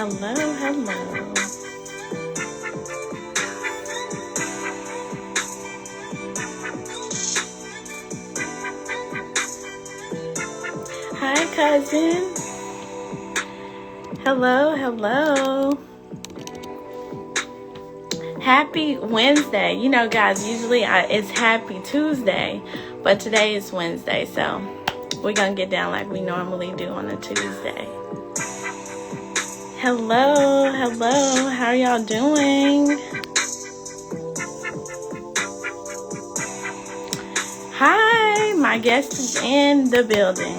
Hello, hello. Hi, cousin. Hello, hello. Happy Wednesday. You know, guys, usually it's Happy Tuesday, but today is Wednesday, so we're going to get down like we normally do on a Tuesday. Hello, hello. How are y'all doing? Hi, my guest is in the building.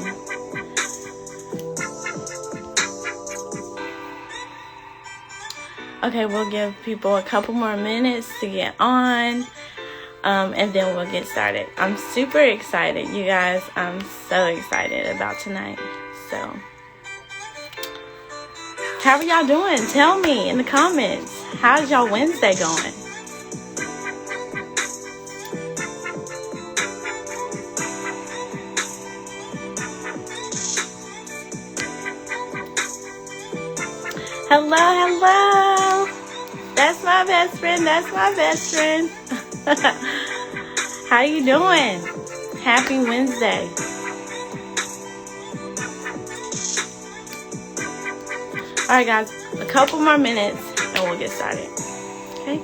Okay, we'll give people a couple more minutes to get on, and then we'll get started. I'm super excited, you guys. I'm so excited about tonight. So, how are y'all doing? Tell me in the comments. How's y'all Wednesday going? Hello, hello. That's my best friend. That's my best friend. How you doing? Happy Wednesday. All right, guys. A couple more minutes and we'll get started. Okay?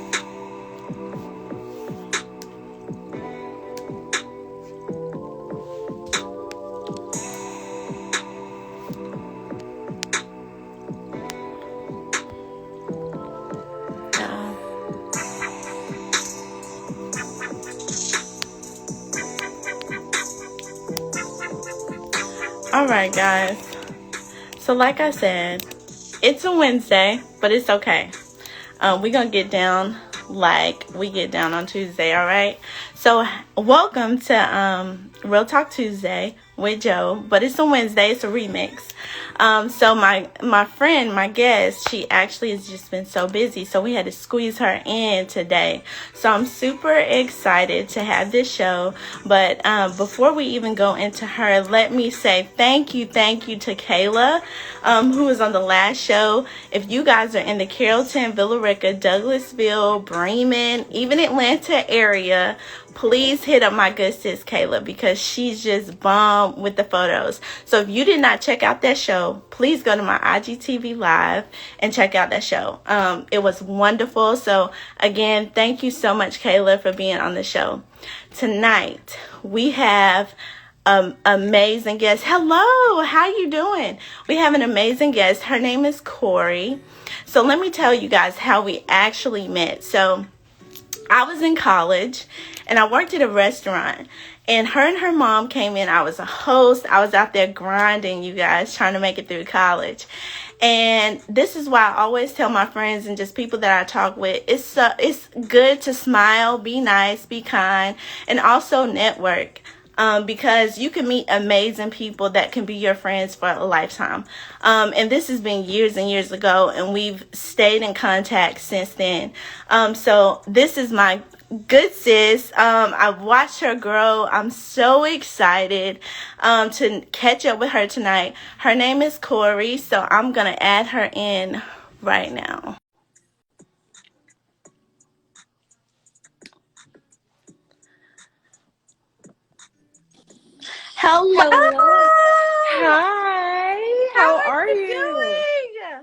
All right, guys. So like I said, it's a Wednesday, but it's okay. We're going to get down like we get down on Tuesday, all right? So welcome to Real Talk Tuesday with Joe, but it's a Wednesday. It's a remix. So my friend, my guest, she actually has just been so busy, so we had to squeeze her in today. So I'm super excited to have this show. But before we even go into her, let me say thank you to Kayla, who was on the last show. If you guys are in the Carrollton, Villa Rica, Douglasville, Bremen, even Atlanta area, please hit up my good sis Kayla, because she's just bomb with the photos. So if you did not check out that show, please go to my IGTV live and check out that show. It was wonderful. So again, thank you so much, Kayla, for being on the show. Tonight we have amazing guest. Hello, how you doing? We have an amazing guest. Her name is Quori. So let me tell you guys how we actually met. So I was in college and I worked at a restaurant, and her mom came in. I was a host. I was out there grinding, you guys, trying to make it through college. And this is why I always tell my friends and just people that I talk with, it's good to smile, be nice, be kind, and also network. Because you can meet amazing people that can be your friends for a lifetime. And this has been years and years ago, and we've stayed in contact since then. So this is my good sis. I've watched her grow. I'm so excited to catch up with her tonight. Her name is Quori, so I'm going to add her in right now. Hello. Hello. Hi. How How are you? doing?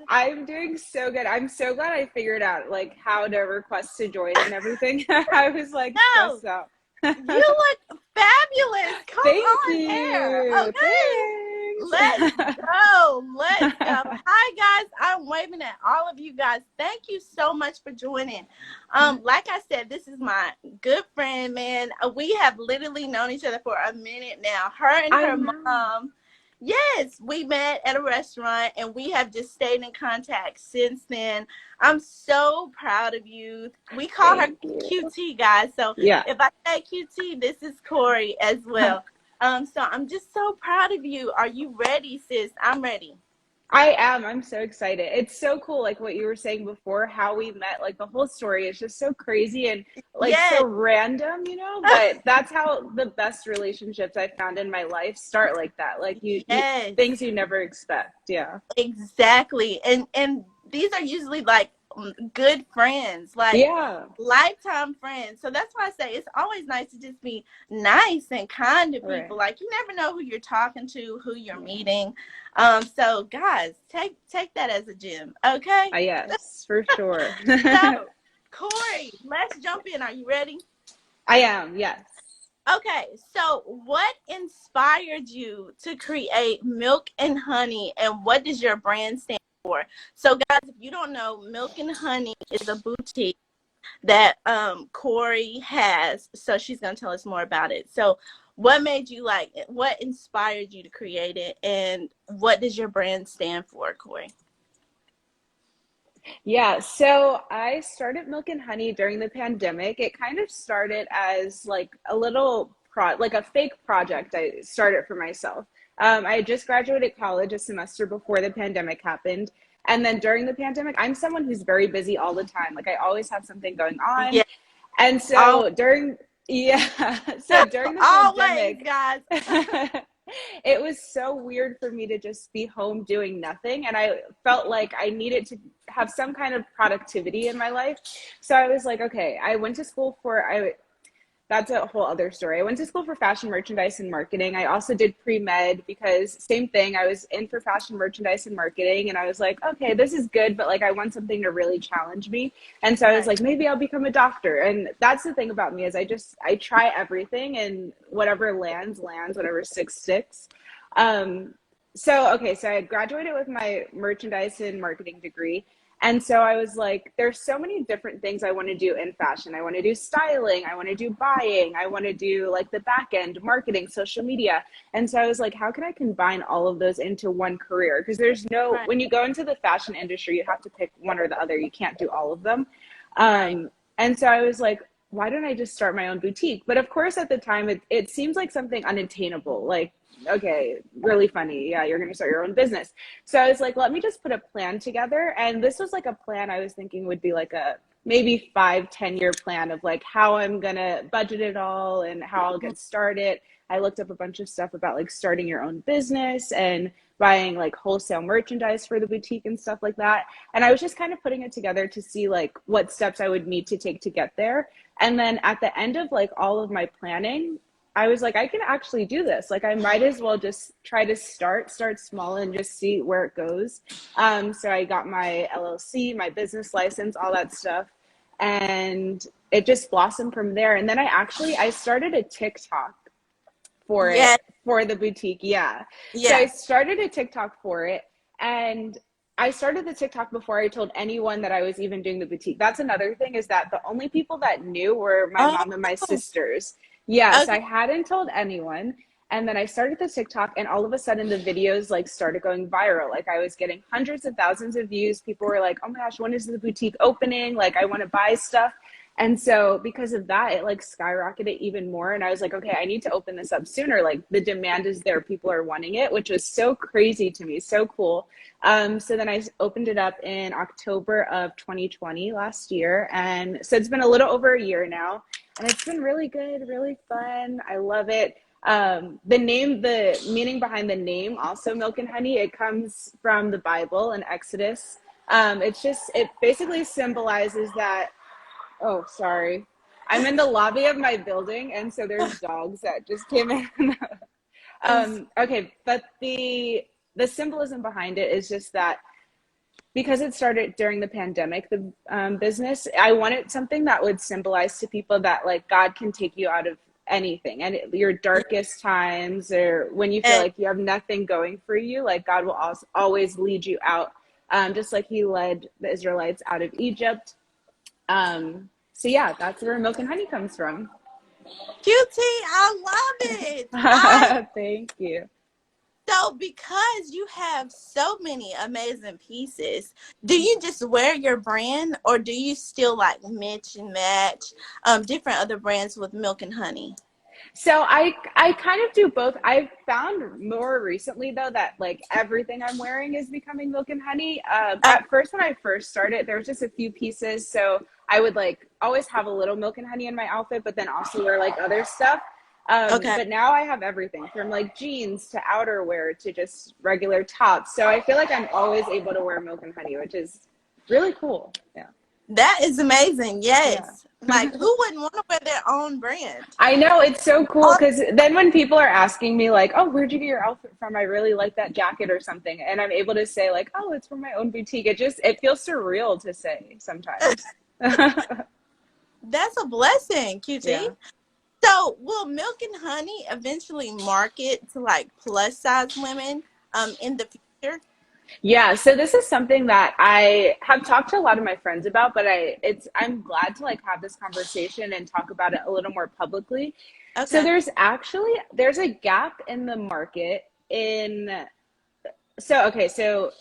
I'm doing so good. I'm so glad I figured out like how to request to join and everything. I was like No, stressed out. you look fabulous. Come Thank on you. here. Okay. Let's Thanks. go. Let's go. Hi guys. I'm waving at all of you guys. Thank you so much for joining. Like I said, this is my good friend, man. We have literally known each other for a minute now. Her and I her know. mom. Yes, we met at a restaurant and we have just stayed in contact since then. I'm so proud of you. We call her Thank you. QT, guys. So Yeah. if I say QT, this is Quori as well. So I'm just so proud of you. Are you ready, sis? I'm ready. I am. I'm so excited. It's so cool, like what you were saying before, how we met, like the whole story is just so crazy and like Yes. so random, you know? But that's how the best relationships I found in my life start like that. Like you Yes. things you never expect. Yeah. Exactly. And these are usually like good friends, like Yeah, lifetime friends. So that's why I say it's always nice to just be nice and kind to people. right. Like you never know who you're talking to, who you're Yeah. meeting. So guys, take that as a gem, okay? Yes, for sure. So Corey, let's jump in. Are you ready? I am, yes. Okay, so what inspired you to create Milk and Honey, and what does your brand stand for? So, guys, if you don't know, Milk and Honey is a boutique that Quori has. So she's gonna tell us more about it. So, what made you like it? What inspired you to create it, and what does your brand stand for, Quori? Yeah, so I started Milk and Honey during the pandemic. It kind of started as like a little like a fake project I started for myself. I had just graduated college a semester before the pandemic happened. And then during the pandemic, I'm someone who's very busy all the time. Like I always have something going on. Yeah, And all, so yeah, so during the always, pandemic, guys. it was so weird for me to just be home doing nothing. And I felt like I needed to have some kind of productivity in my life. So I was like, okay, I went to school for, that's a whole other story. I went to school for fashion merchandise and marketing. I also did pre-med because same thing. I was in for fashion merchandise and marketing and I was like, okay, this is good, but like I want something to really challenge me. And so I was Right, like, maybe I'll become a doctor. And that's the thing about me is I try everything and whatever lands, whatever sticks. Um, so I graduated with my merchandise and marketing degree. And so I was like, there's so many different things I want to do in fashion. I want to do styling. I want to do buying. I want to do like the back end marketing, social media. And so I was like, how can I combine all of those into one career? Because right, when you go into the fashion industry, you have to pick one or the other. You can't do all of them. right. And so I was like, why don't I just start my own boutique? But of course, at the time, it seems like something unattainable. Like, okay, really funny. Yeah, you're going to start your own business. So I was like, let me just put a plan together. And this was like a plan I was thinking would be like a maybe 5-10 year plan of like how I'm going to budget it all and how I'll get started. I looked up a bunch of stuff about like starting your own business and buying like wholesale merchandise for the boutique and stuff like that. And I was just kind of putting it together to see like what steps I would need to take to get there. And then at the end of like all of my planning, I was like, I can actually do this. Like, I might as well just try to start small and just see where it goes. So I got my LLC, my business license, all that stuff. And it just blossomed from there. And then I started a TikTok for Yes, for the boutique. Yeah. So I yes. started a TikTok for it. And I started the TikTok before I told anyone that I was even doing the boutique. That's another thing is that the only people that knew were my Oh, mom and my sisters. Yes, okay. I hadn't told anyone. And then I started the TikTok and all of a sudden the videos like started going viral. Like I was getting hundreds of thousands of views. People were like, "Oh my gosh, when is the boutique opening? Like I want to buy stuff." And so because of that, it like skyrocketed even more. And I was like, okay, I need to open this up sooner. Like the demand is there. People are wanting it, which was so crazy to me. So cool. So then I opened it up in October of 2020 last year. And so it's been a little over a year now. And it's been really good, really fun. I love it. The meaning behind the name, also Milk and Honey, it comes from the Bible in Exodus. It basically symbolizes that. Oh, sorry. I'm in the lobby of my building, and so there's dogs that just came in. Okay, but the symbolism behind it is just that because it started during the pandemic, the business, I wanted something that would symbolize to people that like God can take you out of anything and your darkest times or when you feel Yes. like you have nothing going for you, like God will always lead you out, just like he led the Israelites out of Egypt. So yeah, that's where Milk and Honey comes from. QT, I love it. I Thank you. So because you have so many amazing pieces, do you just wear your brand or do you still like mix and match different other brands with Milk and Honey? So I kind of do both. I've found more recently though that like everything I'm wearing is becoming Milk and Honey. Uh, At first when I first started, there was just a few pieces, so I would like always have a little Milk and Honey in my outfit, but then also wear like other stuff. okay. But now I have everything from like jeans to outerwear to just regular tops. So I feel like I'm always able to wear Milk and Honey, which is really cool. Yeah. That is amazing. Yeah. Yes. Like, who wouldn't want to wear their own brand? I know, it's so cool Oh, because then when people are asking me like, "Oh, where'd you get your outfit from? I really like that jacket or something," and I'm able to say like, "Oh, it's from my own boutique." It feels surreal to say sometimes. that's a blessing, QT. Yeah. So, will Milk and Honey eventually market to like plus size women in the future? Yeah, so this is something that I have talked to a lot of my friends about, but I'm glad to like have this conversation and talk about it a little more publicly. So Okay. there's a gap in the market in so okay, so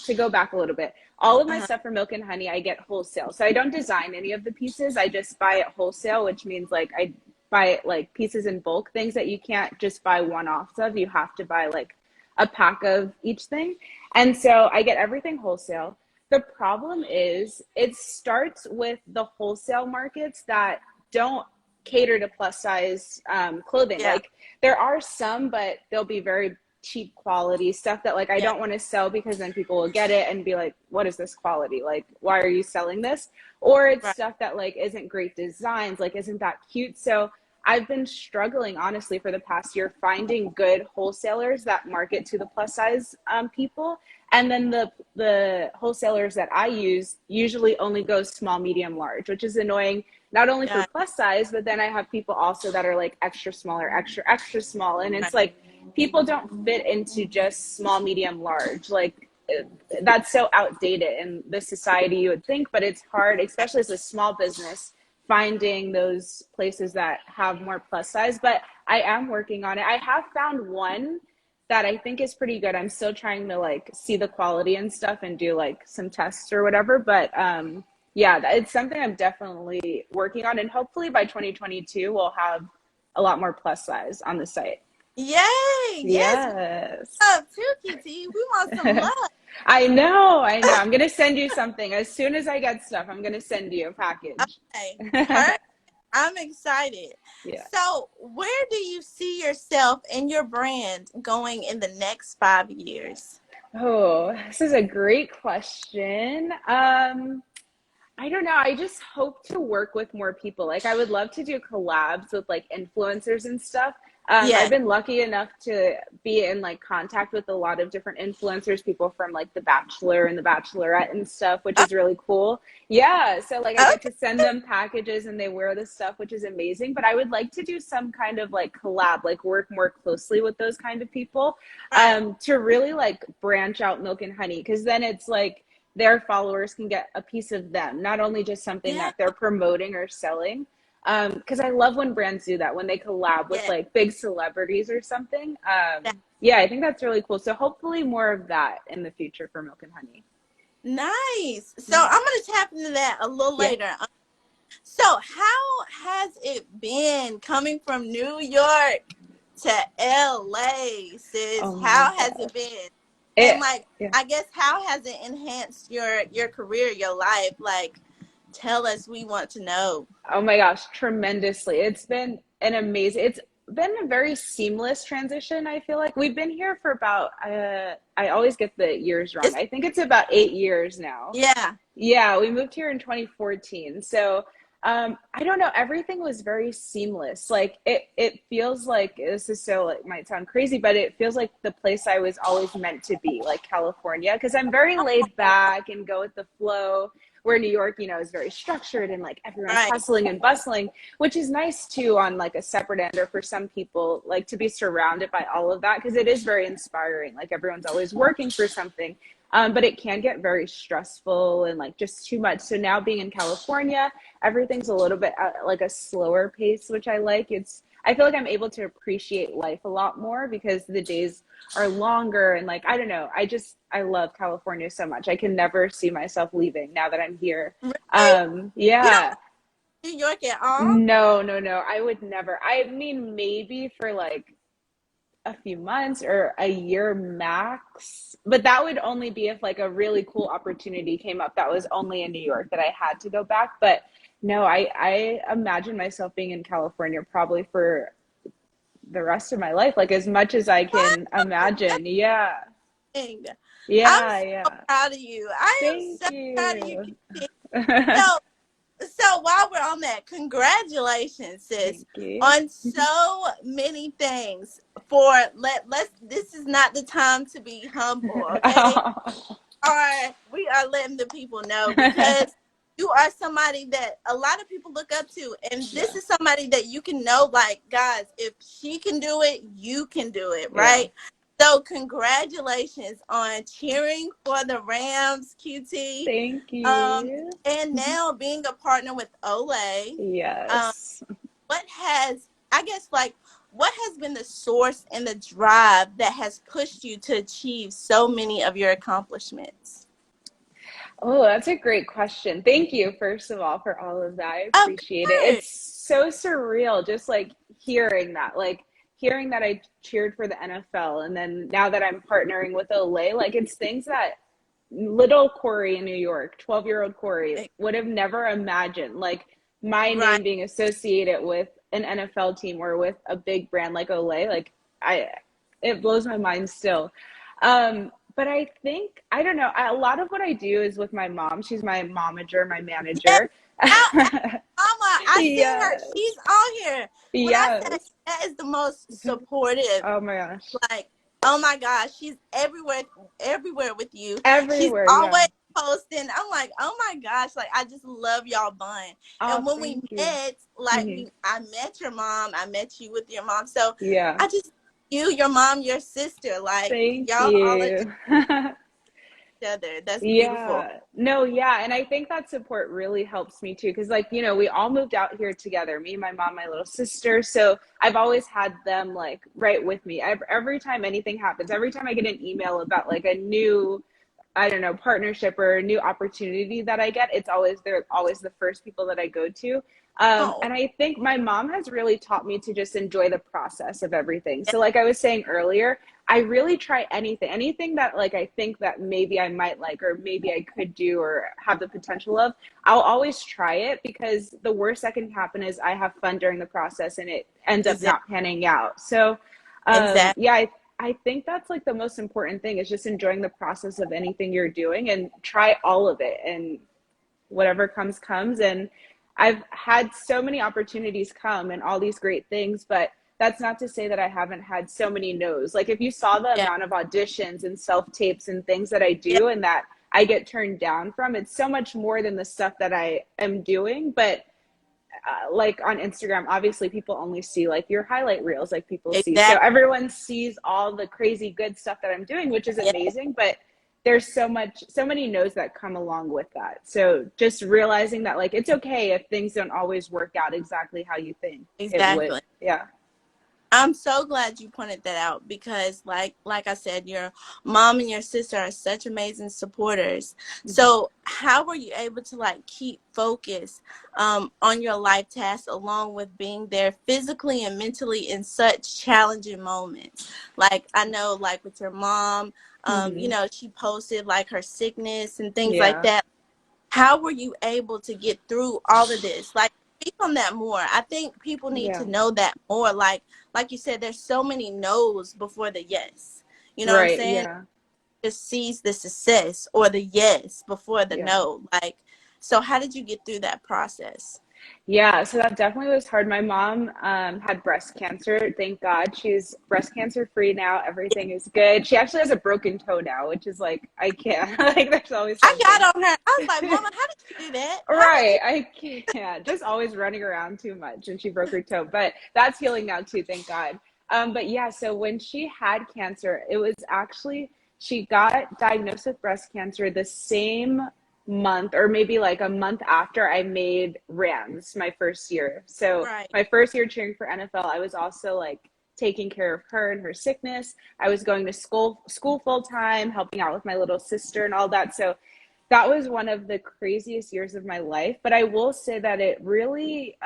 to go back a little bit, all of my Uh-huh. stuff for Milk and Honey I get wholesale. So I don't design any of the pieces. I just buy it wholesale, which means like I buy it like pieces in bulk, things that you can't just buy one-offs of. You have to buy like a pack of each thing. And so I get everything wholesale. The problem is it starts with the wholesale markets that don't cater to plus size clothing. Yeah. Like there are some, but they'll be very cheap quality stuff that like I Yeah. don't want to sell because then people will get it and be like, what is this quality? Like, why are you selling this? Or it's Right. stuff that like isn't great designs, like isn't that cute. So I've been struggling honestly for the past year finding good wholesalers that market to the plus size people. And then the wholesalers that I use usually only go small, medium, large, which is annoying not only for Yeah. plus size, but then I have people also that are like extra small or extra extra small, and Right. it's like people don't fit into just small, medium, large. Like that's so outdated in the society you would think, but it's hard, especially as a small business, finding those places that have more plus size. But I am working on it. I have found one that I think is pretty good. I'm still trying to like see the quality and stuff and do like some tests or whatever. But yeah, it's something I'm definitely working on. And hopefully by 2022, we'll have a lot more plus size on the site. Yay! Yes, we Yes. love too, QT. We want some love. I know, I know. I'm gonna send you something. As soon as I get stuff, I'm gonna send you a package. Okay. Perfect. I'm excited. Yeah. So, where do you see yourself and your brand going in the next 5 years? Oh, this is a great question. I don't know. I just hope to work with more people. Like I would love to do collabs with like influencers and stuff. I've Yes. been lucky enough to be in like contact with a lot of different influencers, people from like The Bachelor and The Bachelorette and stuff, which Oh, is really cool. Yeah, so like I get okay. to send them packages and they wear the stuff, which is amazing. But I would like to do some kind of like collab, like work more closely with those kind of people, Right. to really like branch out Milk and Honey, because then it's like their followers can get a piece of them, not only just something Yeah. that they're promoting or selling. Because I love when brands do that, when they collab with Yeah. like big celebrities or something. That, Yeah, I think that's really cool. So hopefully more of that in the future for Milk and Honey. nice. So, Yeah. I'm going to tap into that a little Yeah. later. So, how has it been coming from New York to LA, sis? Oh my How has it gosh. been? And It, like, yeah. I guess how has it enhanced your career, your life? Like, tell us, we want to know. Oh my gosh, tremendously. It's been an amazing, it's been a very seamless transition. I feel like we've been here for about, I always get the years wrong. It's I think it's about 8 years now. yeah, Yeah, we moved here in 2014. So I don't know, everything was very seamless. Like it feels like this is so like might sound crazy, but it feels like the place I was always meant to be, like California, because I'm very laid back and go with the flow. Where New York, is very structured and like everyone's right. hustling and bustling, which is nice too on like a separate end, or for some people like to be surrounded by all of that, because it is very inspiring. Like everyone's always working for something, but it can get very stressful and like just too much. So now being in California, everything's a little bit at like a slower pace, which I like. I feel like I'm able to appreciate life a lot more because the days are longer, and like I don't know, I love California so much. I can never see myself leaving now that I'm here. Really? You don't Yeah. New York at all? No, no, no. I would never. I mean, maybe for like a few months or a year max, but that would only be if like a really cool opportunity came up that was only in New York that I had to go back. But no, I imagine myself being in California probably for the rest of my life, like as much as I What? can imagine. Yeah. Dang. I'm Yeah, so yeah. proud of you. I am Thank so proud of you, you. QT. So, so while we're on that, congratulations, sis, Thank you. on so many things. For let's. This is not the time to be humble, okay? We are letting the people know, because you are somebody that a lot of people look up to, and this Yeah, is somebody that you can know, like, guys, if she can do it, you can do it, yeah. right? So congratulations on cheering for the Rams, QT. Thank um you. and now being a partner with Olay. um Yes. what has, I guess, like, what has been the source and the drive that has pushed you to achieve so many of your accomplishments? Oh, that's a great question. Thank you, first of all, for all of that. I Of appreciate it. course. It's so surreal just like hearing that I cheered for the NFL, and then now that I'm partnering with OLAY, like it's things that little Quori in New York, 12-year-old Quori, would have never imagined. Like my Right. name being associated with an NFL team or with a big brand like OLAY, like I, it blows my mind still. But I think, I don't know, a lot of what I do is with my mom. She's my momager, my Yes. manager. Mama, I seen her. Yes. She's on here. When I say Yes. that is the most supportive, Oh my gosh. like, oh my gosh, she's everywhere, everywhere with you. She's Everywhere. Yeah. always posting. I'm like, oh my gosh, like, I just love y'all bond. Oh, And when we thank you. met, like, Hmm. I met your mom, I met you with your mom. So Yeah. I just, you, your mom, your sister, like, Thank y'all all are just you. each other. That's beautiful. Yeah. No, yeah. And I think that support really helps me too. Cause, like, we all moved out here together, me, my mom, my little sister. So I've always had them like right with me. Every time anything happens, every time I get an email about like a new, I don't know, partnership or a new opportunity that I get, they're always the first people that I go to. Oh, And I think my mom has really taught me to just enjoy the process of everything. So, like I was saying earlier, I really try anything that like I think that maybe I might like or maybe I could do or have the potential of. I'll always try it, because the worst that can happen is I have fun during the process and it ends up exactly. not panning out. So, Exactly. yeah, I think that's like the most important thing is just enjoying the process of anything you're doing and try all of it, and whatever comes. And I've had so many opportunities come and all these great things, but that's not to say that I haven't had so many no's. Like if you saw the Yeah. amount of auditions and self tapes and things that I Yeah. do and that I get turned down from, it's so much more than the stuff that I am doing. But like on Instagram, obviously people only see like your highlight reels, like people see. So Exactly. everyone sees all the crazy good stuff that I'm doing, which is Yeah. amazing. But there's so many no's that come along with that. So just realizing that like it's okay if things don't always work out exactly how you think it would. Exactly. Yeah. I'm so glad you pointed that out, because like I said, your mom and your sister are such amazing supporters. Mm-hmm. So how were you able to like keep focus on your life tasks, along with being there physically and mentally in such challenging moments? Like, I know, like with your mom, Mm-hmm. she posted like her sickness and things like Yeah. that. How were you able to get through all of this? Like, speak on that more. I think people need Yeah. to know that more. Like you said, there's so many no's before the yes. You know what I'm Right. saying? Yeah. Just sees the success or the yes before the Yeah. no. Like, so how did you get through that process? Yeah, so that definitely was hard. My mom had breast cancer. Thank God she's breast cancer free now. Everything is good. She actually has a broken toe now, which is like, I can't, like, there's always I something. got on her. I was like, Mama, how did you do that? How did Right, you? I can't. Just always running around too much, and she broke her toe. But that's healing now too, thank God. But yeah, so when she had cancer, it was actually she got diagnosed with breast cancer the same month, or maybe like a month after I made Rams my first year. So Right. my first year cheering for NFL, I was also like taking care of her and her sickness. I was going to school full time, helping out with my little sister and all that. So that was one of the craziest years of my life. But I will say that it really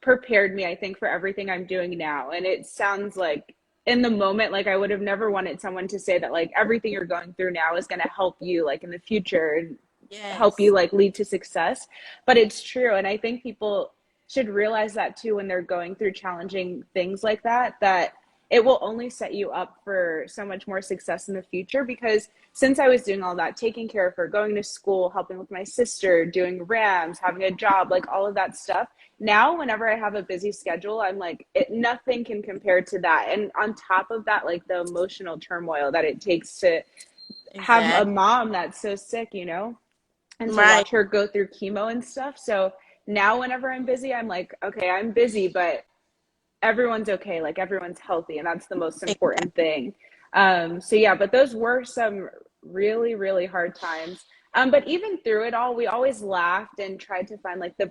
prepared me, I think, for everything I'm doing now. And it sounds like in the moment, like I would have never wanted someone to say that like everything you're going through now is going to help you like in the future and help you Yes. like lead to success. But it's true. And I think people should realize that too when they're going through challenging things like that, that it will only set you up for so much more success in the future. Because since I was doing all that, taking care of her, going to school, helping with my sister, doing rams, having a job, like all of that stuff, now whenever I have a busy schedule, I'm like, nothing can compare to that. And on top of that, like the emotional turmoil that it takes to have a Exactly. mom that's so sick, and to Right. watch her go through chemo and stuff. So now whenever I'm busy, I'm like, okay, I'm busy, but everyone's okay. Like everyone's healthy, and that's the most Exactly. important thing. So yeah, but those were some really, really hard times. But even through it all, we always laughed and tried to find like the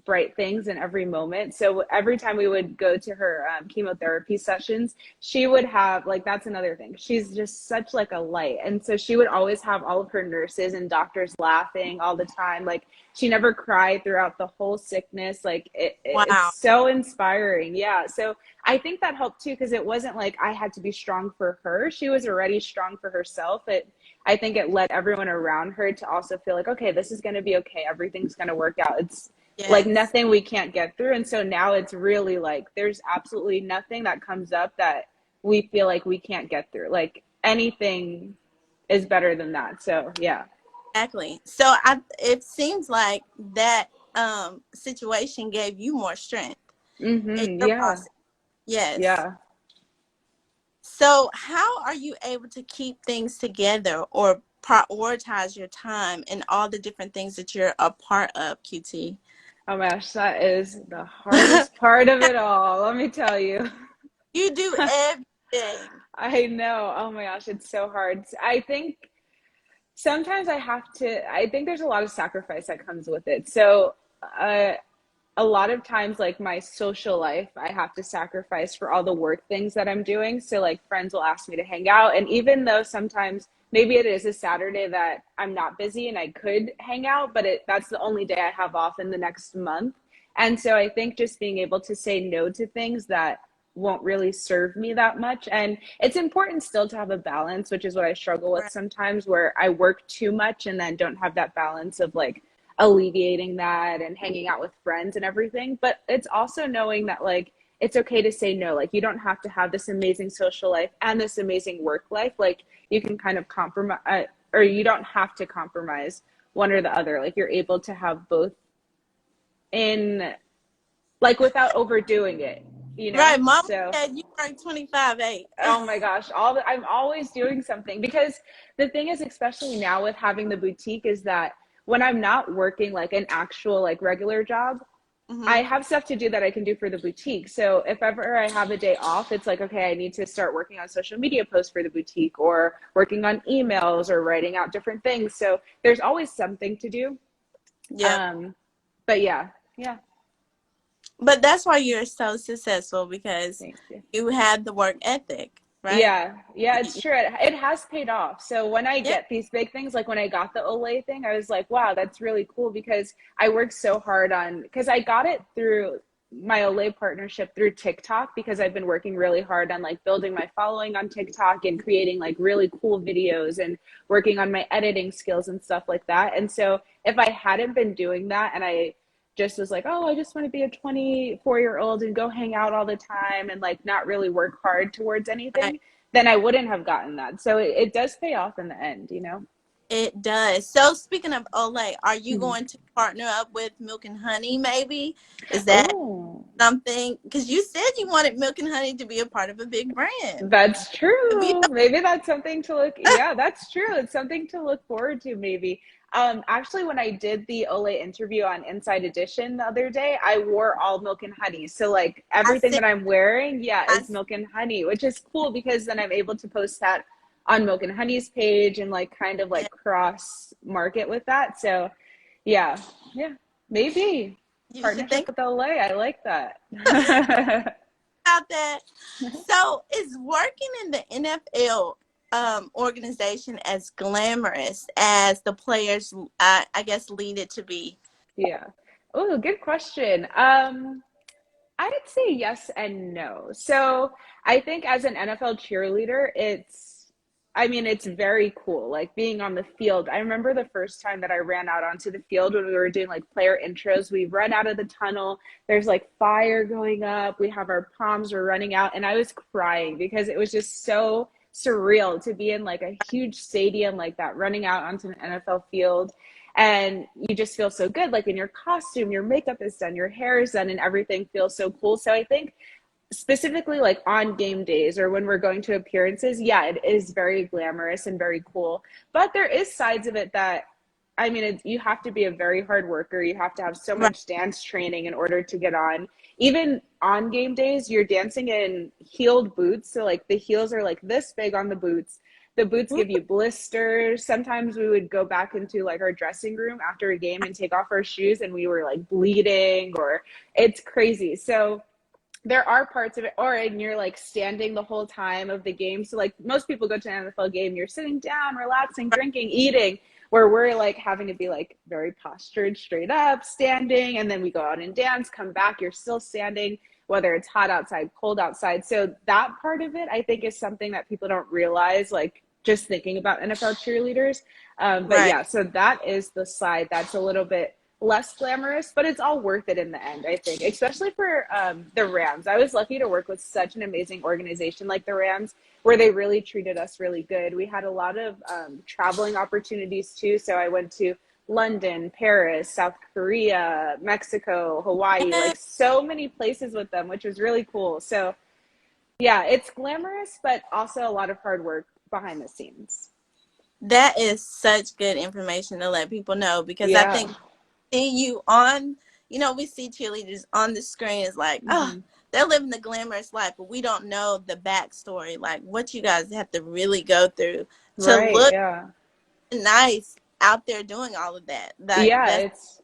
bright things in every moment. So every time we would go to her chemotherapy sessions, she would have like, that's another thing. She's just such like a light. And so she would always have all of her nurses and doctors laughing all the time. Like she never cried throughout the whole sickness. Like it's Wow. so inspiring. Yeah. So I think that helped too, because it wasn't like I had to be strong for her. She was already strong for herself. I think it led everyone around her to also feel like, okay, this is going to be okay. Everything's going to work out. It's like Yes. nothing we can't get through. And so now it's really like there's absolutely nothing that comes up that we feel like we can't get through. Like anything is better than that. So yeah. Exactly. So it seems like that situation gave you more strength in Mm-hmm. your Yeah. process. Yes. Yeah. So how are you able to keep things together or prioritize your time and all the different things that you're a part of, QT? Oh my gosh, that is the hardest part of it all. Let me tell you. You do everything. I know. Oh my gosh, it's so hard. I think sometimes I think there's a lot of sacrifice that comes with it. So, uh, a lot of times like my social life I have to sacrifice for all the work things that I'm doing. So like friends will ask me to hang out, and even though sometimes maybe it is a Saturday that I'm not busy and I could hang out, but that's the only day I have off in the next month. And so I think just being able to say no to things that won't really serve me that much. And it's important still to have a balance, which is what I struggle with Right. sometimes, where I work too much and then don't have that balance of like alleviating that and hanging out with friends and everything. But it's also knowing that like it's okay to say no. Like you don't have to have this amazing social life and this amazing work life. Like you can kind of compromise, or you don't have to compromise one or the other. Like you're able to have both in, like, without overdoing it. Right. Mama So said you work 25/8. oh my gosh, I'm always doing something, because the thing is, especially now with having the boutique, is that when I'm not working like an actual like regular job, I Hmm. have stuff to do that I can do for the boutique. So if ever I have a day off, it's like, okay, I need to start working on social media posts for the boutique, or working on emails, or writing out different things. So there's always something to do. Yep. Um, but yeah, yeah, But that's why you're so successful because thank you. you have the work ethic, right? Yeah, yeah, it's true. It has paid off. So when I Yeah. get these big things, like when I got the OLAY thing, I was like, wow, that's really cool, because I worked so hard because I got it through my OLAY partnership through TikTok, because I've been working really hard on like building my following on TikTok and creating like really cool videos and working on my editing skills and stuff like that. And so if I hadn't been doing that, and I just was like, oh, I just want to be a 24-year-old and go hang out all the time and like not really work hard towards Right. anything, then I wouldn't have gotten that. So it does pay off in the end. It does. So speaking of Olay, are you Mhm. going to partner up with Milk and Honey maybe? Is that Oh, something? Because you said you wanted Milk and Honey to be a part of a big brand. that's To be true. Maybe that's something to look. Yeah, that's true. It's something to look forward to, maybe. Actually, when I did the Olay interview on Inside Edition the other day, I wore all Milk and Honey. So like I everything said that I'm wearing, yeah, I is Milk and Honey, which is cool, because then I'm able to post that on Milk and Honey's page and like kind of like said cross market with that. So yeah, yeah, maybe you should partnership think with Olay. I like that. about that. So is working in the NFL organization as glamorous as the players, I guess, lead it to be? Yeah. Oh, good question. I'd say yes and no. So I think as an NFL cheerleader, it's I mean, it's very cool. Like being on the field. I remember the first time that I ran out onto the field when we were doing like player intros. We run out of the tunnel. There's like fire going up. We have our palms. We're running out. And I was crying because it was just so surreal to be in like a huge stadium like that, running out onto an NFL field. And you just feel so good. Like in your costume, your makeup is done, your hair is done, and everything feels so cool. So I think specifically like on game days or when we're going to appearances, yeah, it is very glamorous and very cool. But there is sides of it that, I mean, you have to be a very hard worker. You have to have so Right. much dance training in order to get on. Even on game days, you're dancing in heeled boots. So like the heels are like this big on the boots. The boots give you blisters. Sometimes we would go back into like our dressing room after a game and take off our shoes and we were like bleeding, or it's crazy. So there are parts of it, or and you're like standing the whole time of the game. So like most people go to an NFL game, you're sitting down, relaxing, drinking, eating, where we're like having to be like very postured, straight up, standing, and then we go out and dance, come back, you're still standing, whether it's hot outside, cold outside. So that part of it, I think, is something that people don't realize, like just thinking about NFL cheerleaders. But Right. yeah, so that is the side that's a little bit less glamorous, but it's all worth it in the end, I think, especially for the Rams. I was lucky to work with such an amazing organization like the Rams, where they really treated us really good. We had a lot of traveling opportunities too. So I went to London, Paris, South Korea, Mexico, Hawaii, like so many places with them, which was really cool. So yeah, it's glamorous, but also a lot of hard work behind the scenes. That is such good information to let people know, because I Yeah. think seeing you on, we see cheerleaders on the screen is like, oh, Hmm. they're living the glamorous life, but we don't know the backstory, like what you guys have to really go through to Right. look Yeah. nice out there doing all of that. Like Yeah. that's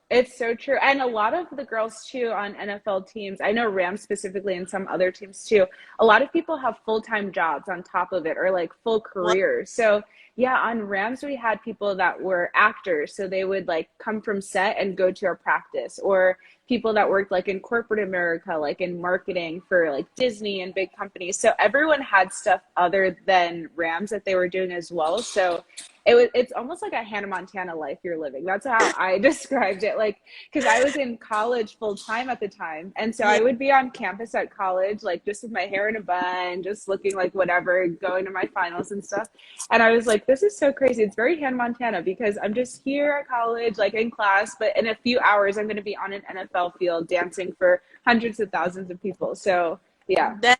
It's so true. And a lot of the girls too on NFL teams, I know Rams specifically and some other teams too, a lot of people have full-time jobs on top of it, or like full what. careers. So yeah, on Rams we had people that were actors, so they would like come from set and go to our practice, or people that worked like in corporate America, like in marketing for like Disney and big companies. So everyone had stuff other than Rams that they were doing as well. So it's almost like a Hannah Montana life you're living. That's how I described it. Like, because I was in college full time at the time, and so Yeah, I would be on campus at college, like just with my hair in a bun, just looking like whatever, going to my finals and stuff. And I was like, this is so crazy. It's very Hannah Montana because I'm just here at college, like in class, but in a few hours I'm going to be on an NFL field dancing for hundreds of thousands of people. So yeah, that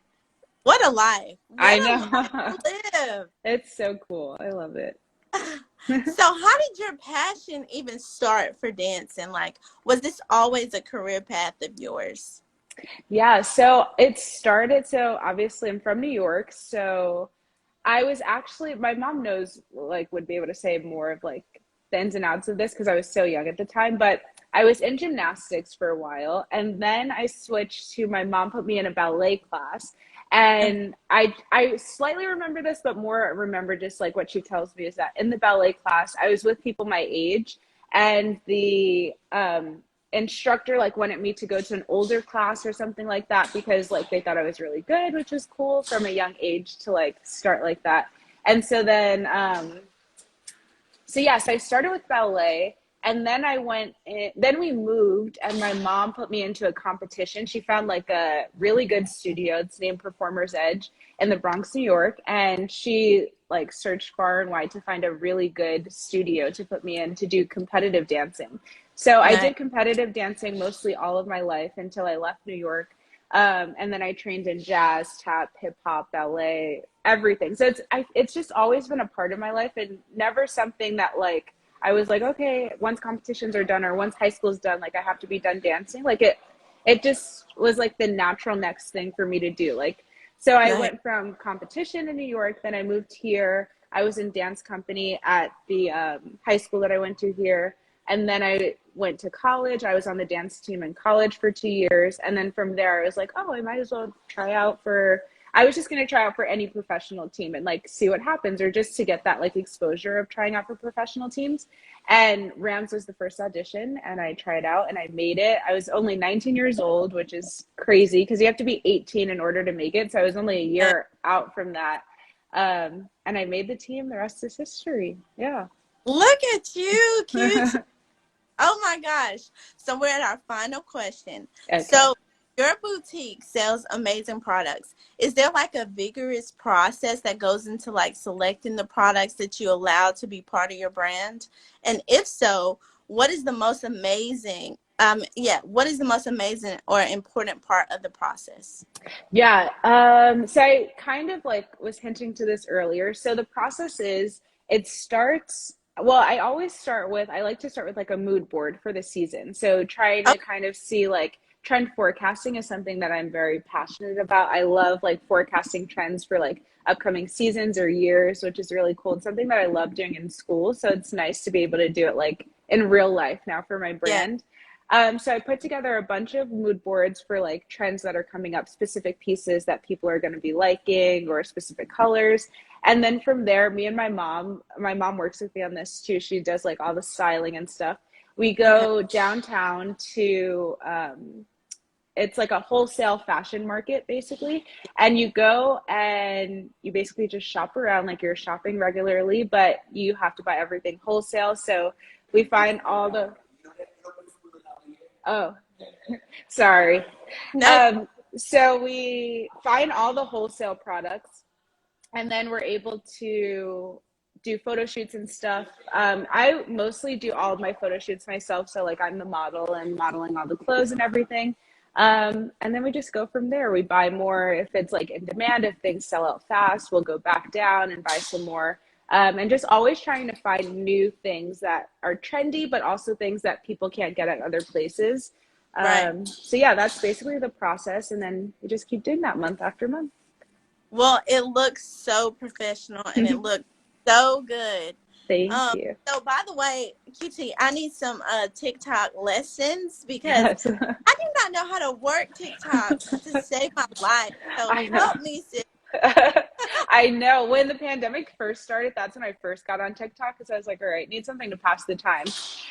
what a life. What I a life know. to live. It's so cool. I love it. So how did your passion even start for dancing? Like, was this always a career path of yours? Yeah, so it started. So obviously, I'm from New York. So I was actually, my mom knows, like, would be able to say more of like the ins and outs of this because I was so young at the time. But I was in gymnastics for a while. And then I switched to my mom put me in a ballet class. And I slightly remember this, but more remember just like what she tells me is that in the ballet class, I was with people my age, and the instructor like wanted me to go to an older class or something like that because like they thought I was really good, which was cool from a young age to like start like that. And so then so yes, I started with ballet, and then I went in, then we moved, and my mom put me into a competition. She found like a really good studio. It's named Performers Edge in the Bronx, New York, and she like searched far and wide to find a really good studio to put me in to do competitive dancing. So I Nice. did competitive dancing mostly all of my life until I left New York. And then I trained in jazz, tap, hip hop, ballet, everything. So it's just always been a part of my life, and never something that like I was like, okay, once competitions are done or once high school's done, like I have to be done dancing. Like it just was like the natural next thing for me to do. Like, so I Nice. went from competition in New York, then I moved here. I was in dance company at the high school that I went to here. And then I went to college. I was on the dance team in college for 2 years. And then from there, I was like, oh, I might as well try out for, I was just going to try out for any professional team and like see what happens, or just to get that like exposure of trying out for professional teams. And Rams was the first audition, and I tried out and I made it. I was only 19 years old, which is crazy because you have to be 18 in order to make it. So I was only a year out from that. And I made the team. The rest is history. Yeah. Look at you, cute. Oh my gosh. So we're at our final question. Okay. So your boutique sells amazing products. Is there like a vigorous process that goes into like selecting the products that you allow to be part of your brand? And if so, what is the most amazing what is the most amazing or important part of the process? Yeah. So I kind of like was hinting to this earlier. So the process is it starts, well, I always start with, I like to start with like a mood board for the season. So trying to Okay. kind of see like trend forecasting is something that I'm very passionate about. I love like forecasting trends for like upcoming seasons or years, which is really cool. It's something that I love doing in school. So it's nice to be able to do it like in real life now for my Yeah. brand. So I put together a bunch of mood boards for like trends that are coming up, specific pieces that people are going to be liking or specific colors. And then from there, me and my mom works with me on this too. She does like all the styling and stuff. We Okay. go downtown to, it's like a wholesale fashion market basically. And you go and you basically just shop around like you're shopping regularly, but you have to buy everything wholesale. So we find all the, oh, sorry. No. Um, so we find all the wholesale products and then we're able to do photo shoots and stuff. I mostly do all of my photo shoots myself. So like I'm the model and modeling all the clothes and everything. And then we just go from there. We buy more if it's like in demand. If things sell out fast, we'll go back down and buy some more. And just always trying to find new things that are trendy, but also things that people can't get at other places. Right. So yeah, that's basically the process. And then we just keep doing that month after month. Well, it looks so professional and it looks so good. Thank Um, you. so by the way, QT, I need some TikTok lessons because Yes. I do not know how to work TikTok to save my life. So I know. help me, sis. I know. When the pandemic first started, that's when I first got on TikTok because I was like, all right, need something to pass the time.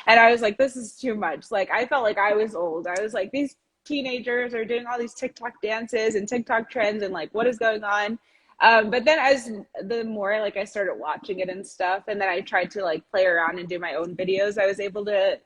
And I was like, this is too much. Like, I felt like I was old. I was like, these teenagers are doing all these TikTok dances and TikTok trends and like, what is going on? But then as the more like I started watching it and stuff, and then I tried to like play around and do my own videos, I was able to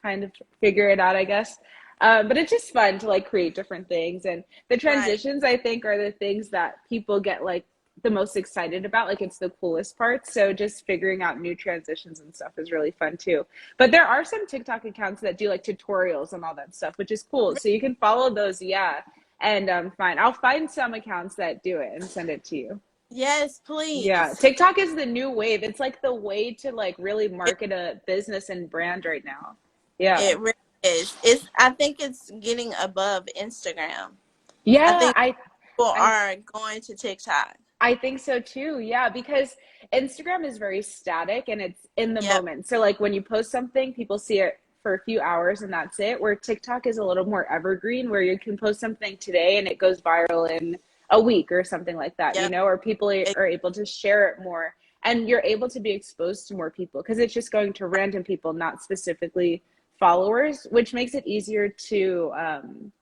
kind of figure it out, I guess. But it's just fun to like create different things. And the Right. transitions, I think, are the things that people get like the most excited about. Like it's the coolest part. So just figuring out new transitions and stuff is really fun too. But there are some TikTok accounts that do like tutorials and all that stuff, which is cool. So you can follow those. Yeah. And fine. I'll find some accounts that do it and send it to you. Yes, Yeah. please. TikTok is the new wave. It's like the way to like really It, market a business and brand right now. Yeah. it really is. It's. I think it's getting above Instagram. I Yeah, think people I are going to TikTok. I think so too. Yeah, because Instagram is very static and it's in the Yep. moment. So like when you post something, people see it for a few hours and that's it. Where TikTok is a little more evergreen, where you can post something today and it goes viral in a week or something like that, Yep. or people It, are able to share it more and you're able to be exposed to more people because it's just going to random people, not specifically followers, which makes it easier to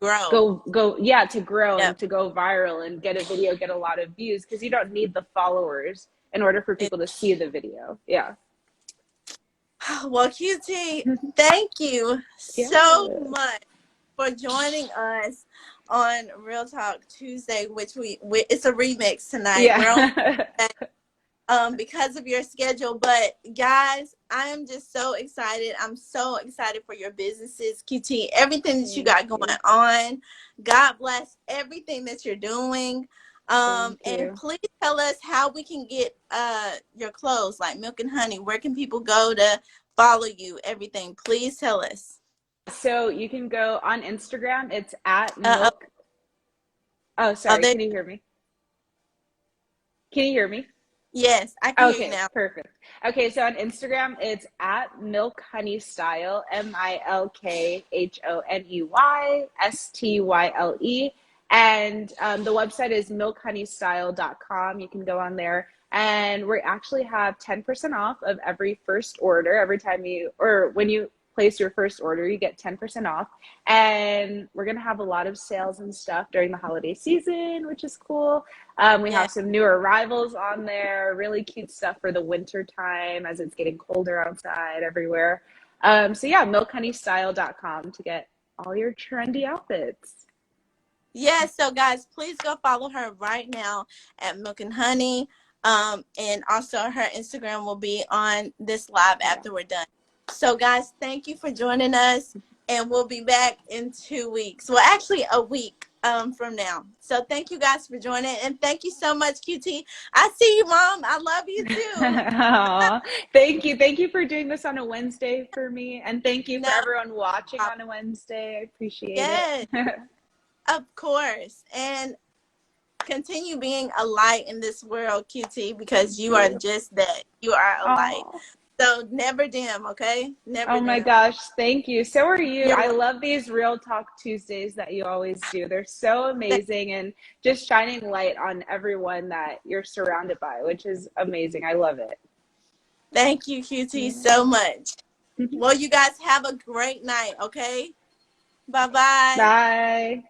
grow. yeah, to grow and Yep. to go viral and get a video get a lot of views because you don't need the followers in order for It, people to see the video. Yeah. well, QT, thank you Yeah. so much for joining us on Real Talk Tuesday, which it's a remix tonight. We're on Yeah. because of your schedule. But guys, I am just so excited. I'm so excited for your businesses, QT, everything that you Thank got going you. on. God bless everything that you're doing. Thank And you. please tell us how we can get your clothes like Milk and Honey. Where can people go to follow you? Everything. Please tell us. So you can go on Instagram. It's at Uh milk. Oh, oh, sorry. Can you hear me? Can you hear me? yes, I can hear you Okay, now. perfect. Okay, so on Instagram, it's at Milk Honey Style, MilkHoneyStyle. And the website is milkhoneystyle.com. You can go on there. And we actually have 10% off of every first order every time you, or when you place your first order, you get 10% off. And we're going to have a lot of sales and stuff during the holiday season, which is cool. We Yeah. have some new arrivals on there, really cute stuff for the winter time as it's getting colder outside everywhere. So yeah, milkhoneystyle.com to get all your trendy outfits. Yeah, so guys, please go follow her right now at Milk and Honey. And also her Instagram will be on this live Yeah. after we're done. So guys, thank you for joining us, and we'll be back in 2 weeks. Well, actually a week from now. So thank you guys for joining, and thank you so much, QT. I see you, Mom. I love you too. Aw, thank you. Thank you for doing this on a Wednesday for me. And thank you for No everyone watching problem. on a Wednesday. I appreciate Yes, it. of course. And continue being a light in this world, QT, because Thank you are you. just that. You are a light. Oh, So never dim, okay? Never oh my dim. gosh. Thank you. So are you. You're I welcome. love these Real Talk Tuesdays that you always do. They're so amazing and just shining light on everyone that you're surrounded by, which is amazing. I love it. Thank you, QT, Yeah. so much. Well, you guys have a great night, okay? Bye-bye. Bye.